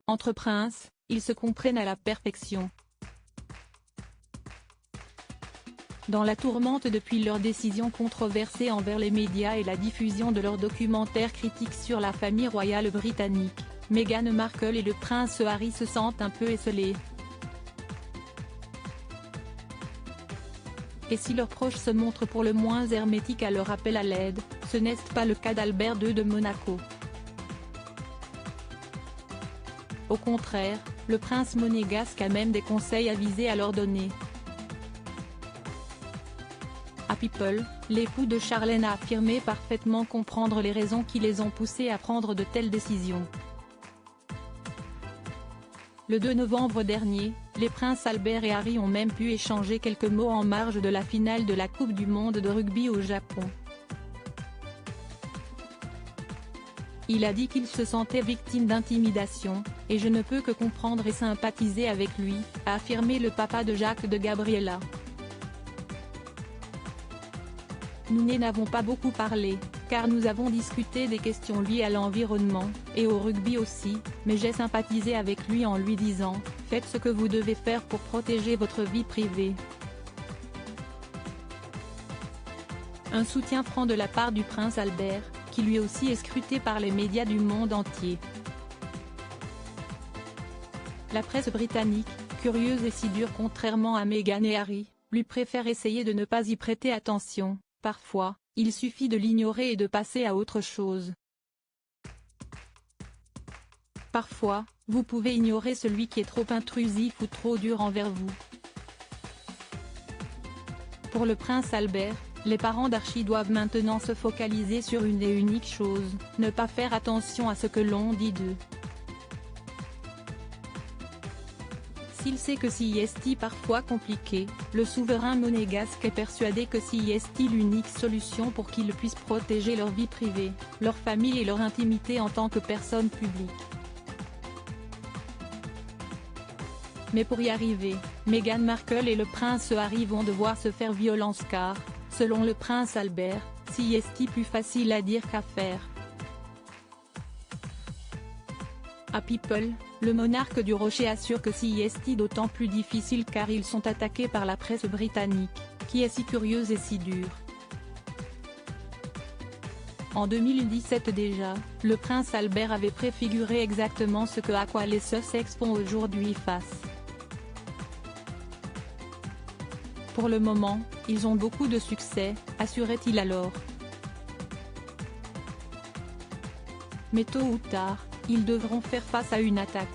Entre princes, ils se comprennent à la perfection. Dans la tourmente depuis leur décision controversée envers les médias et la diffusion de leur documentaire critique sur la famille royale britannique, Meghan Markle et le prince Harry se sentent un peu esselés. Et si leurs proches se montrent pour le moins hermétiques à leur appel à l'aide, ce n'est pas le cas d'Albert II de Monaco. Au contraire, le prince monégasque a même des conseils avisés à leur donner. À People, l'époux de Charlène a affirmé parfaitement comprendre les raisons qui les ont poussés à prendre de telles décisions. Le 2 novembre dernier, les princes Albert et Harry ont même pu échanger quelques mots en marge de la finale de la Coupe du monde de rugby au Japon. Il a dit qu'il se sentait victime d'intimidation, et je ne peux que comprendre et sympathiser avec lui, a affirmé le papa de Jacques de Gabriella. Nous n'avons pas beaucoup parlé, car nous avons discuté des questions liées à l'environnement, et au rugby aussi, mais j'ai sympathisé avec lui en lui disant « Faites ce que vous devez faire pour protéger votre vie privée ». Un soutien franc de la part du prince Albert, qui lui aussi est scruté par les médias du monde entier. La presse britannique, curieuse et si dure contrairement à Meghan et Harry, lui préfère essayer de ne pas y prêter attention. Parfois, il suffit de l'ignorer et de passer à autre chose. Parfois, vous pouvez ignorer celui qui est trop intrusif ou trop dur envers vous. Pour le prince Albert, les parents d'Archie doivent maintenant se focaliser sur une et unique chose, ne pas faire attention à ce que l'on dit d'eux. S'il sait que c'est parfois compliqué, le souverain monégasque est persuadé que c'est l'unique solution pour qu'ils puissent protéger leur vie privée, leur famille et leur intimité en tant que personne publique. Mais pour y arriver, Meghan Markle et le prince Harry vont devoir se faire violence car, selon le prince Albert, c'est plus facile à dire qu'à faire. À People, le monarque du Rocher assure que c'est d'autant plus difficile car ils sont attaqués par la presse britannique, qui est si curieuse et si dure. En 2017 déjà, le prince Albert avait préfiguré exactement à quoi les Sussex font aujourd'hui face. Pour le moment, ils ont beaucoup de succès, assurait-il alors. Mais tôt ou tard, ils devront faire face à une attaque.